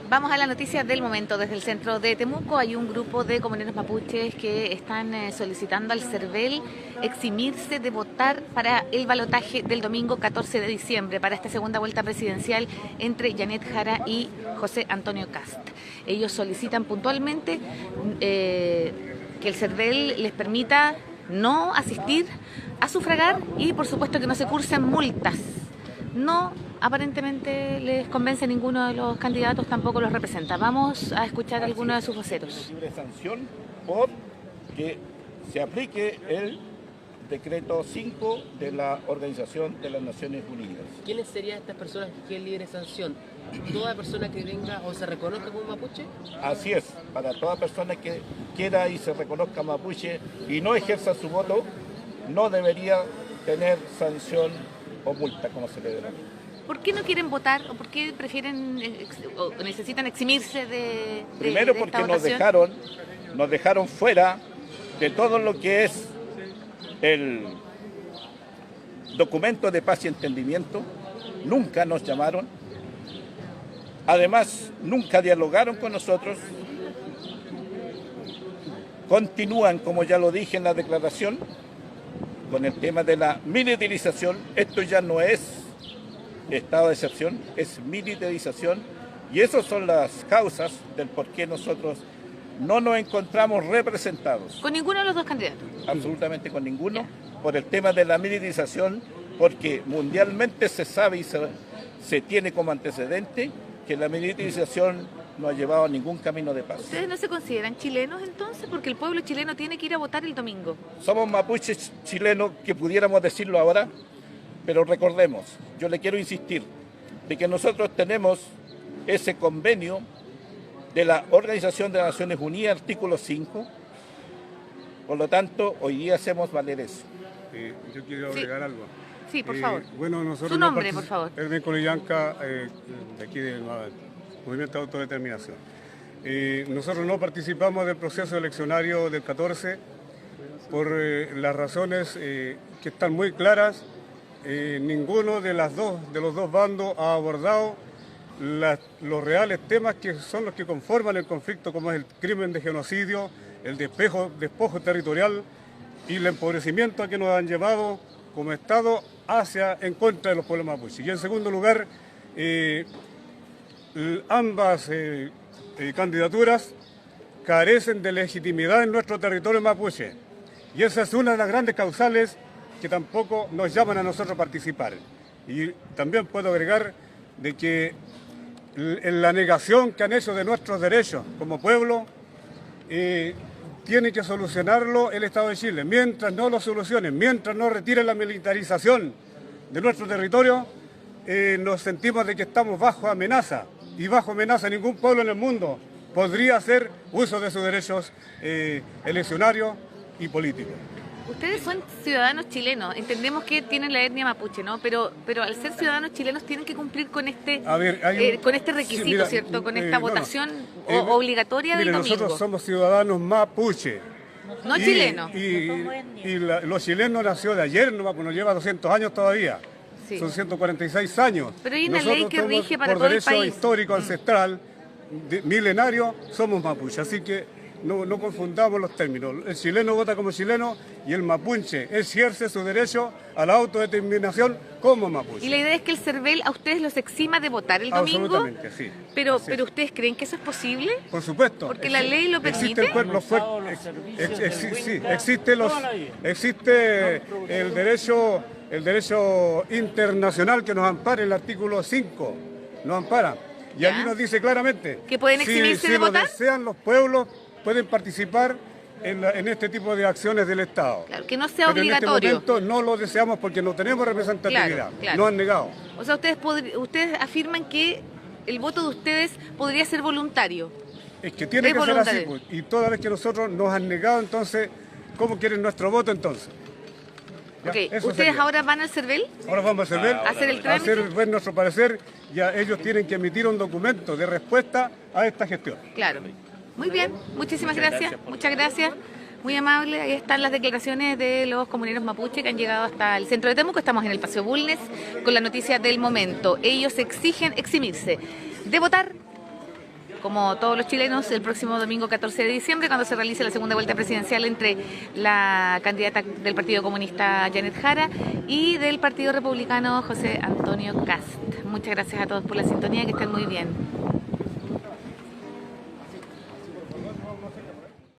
Vamos a la noticia del momento. Desde el centro de Temuco hay un grupo de comuneros mapuches que están solicitando al CERVEL eximirse de votar para el balotaje del domingo 14 de diciembre, para esta segunda vuelta presidencial entre Janet Jara y José Antonio Kast. Ellos solicitan puntualmente que el CERVEL les permita no asistir a sufragar y, por supuesto, que no se cursen multas. No, aparentemente les convence ninguno de los candidatos, tampoco los representa. Vamos a escuchar a algunos de sus voceros. Libre sanción por que se aplique el decreto 5 de la Organización de las Naciones Unidas. ¿Quiénes serían estas personas que quieren libre sanción? ¿Toda persona que venga o se reconozca como mapuche? Así es, para toda persona que quiera y se reconozca mapuche y no ejerza su voto, no debería tener sanción o multa, como se le denomina. ¿Por qué no quieren votar o por qué prefieren o necesitan eximirse de Primero porque nos dejaron fuera de todo lo que es el documento de paz y entendimiento. Nunca nos llamaron. Además, nunca dialogaron con nosotros. Continúan, como ya lo dije en la declaración, con el tema de la militarización. Esto ya no es estado de excepción, es militarización, y esas son las causas del por qué nosotros no nos encontramos representados. ¿Con ninguno de los dos candidatos? Absolutamente con ninguno, por el tema de la militarización, porque mundialmente se sabe y se tiene como antecedente que la militarización no ha llevado a ningún camino de paz. ¿Ustedes no se consideran chilenos entonces? Porque el pueblo chileno tiene que ir a votar el domingo. Somos mapuches chilenos, que pudiéramos decirlo ahora, pero recordemos, yo le quiero insistir, de que nosotros tenemos ese convenio de la Organización de las Naciones Unidas, artículo 5, por lo tanto, hoy día hacemos valer eso. Yo quiero agregar algo. Sí, por favor. Bueno, nosotros Su nombre, por favor. Hermen Colillanca, de aquí del Movimiento de Autodeterminación. Nosotros no participamos del proceso eleccionario del 14 por las razones que están muy claras. Ninguno de los dos bandos ha abordado los reales temas que son los que conforman el conflicto, como es el crimen de genocidio, el despojo territorial y el empobrecimiento a que nos han llevado como Estado en contra de los pueblos mapuches. Y en segundo lugar, ambas candidaturas carecen de legitimidad en nuestro territorio mapuche. Y esa es una de las grandes causales que tampoco nos llaman a nosotros a participar. Y también puedo agregar de que en la negación que han hecho de nuestros derechos como pueblo, tiene que solucionarlo el Estado de Chile. Mientras no lo solucionen, mientras no retiren la militarización de nuestro territorio, nos sentimos de que estamos bajo amenaza. Y bajo amenaza ningún pueblo en el mundo podría hacer uso de sus derechos eleccionarios y políticos. Ustedes son ciudadanos chilenos, entendemos que tienen la etnia mapuche, ¿no? Pero al ser ciudadanos chilenos tienen que cumplir con este requisito, sí, mira, ¿cierto? Con esta votación obligatoria del domingo. Nosotros somos ciudadanos mapuche. No chilenos. Y los chilenos nació de ayer, no nos lleva 200 años todavía. Sí. Son 146 años. Pero hay una ley que rige para todo el país. Por derecho histórico ancestral, milenario, somos mapuche. Así que no confundamos los términos. El chileno vota como chileno y el mapuche ejerce su derecho a la autodeterminación como mapuche. Y la idea es que el CERVEL a ustedes los exima de votar el domingo. Absolutamente, sí. Pero ¿ustedes creen que eso es posible? Por supuesto. Porque la ley lo permite. Existe el derecho internacional que nos ampara, el artículo 5 nos ampara. Y allí nos dice claramente que pueden eximirse de votar. Si lo desean los pueblos, pueden participar en este tipo de acciones del Estado. Claro, que no sea obligatorio. En este momento no lo deseamos porque no tenemos representatividad. Claro. Nos han negado. O sea, ustedes afirman que el voto de ustedes podría ser voluntario. Es que tiene que ser así, pues. Y toda vez que nosotros nos han negado, entonces, ¿cómo quieren nuestro voto entonces? Okay. ¿Ustedes ahora van al CERVEL? Ahora vamos al CERVEL, a hacer el trámite, a hacer ver nuestro parecer. Ya ellos tienen que emitir un documento de respuesta a esta gestión. Claro. Muy bien, muchísimas gracias. Muchas gracias. Muy amable. Ahí están las declaraciones de los comuneros mapuche que han llegado hasta el centro de Temuco. Estamos en el Paseo Bulnes con la noticia del momento. Ellos exigen eximirse de votar como todos los chilenos, el próximo domingo 14 de diciembre, cuando se realice la segunda vuelta presidencial entre la candidata del Partido Comunista Janet Jara y del Partido Republicano José Antonio Kast. Muchas gracias a todos por la sintonía, que estén muy bien.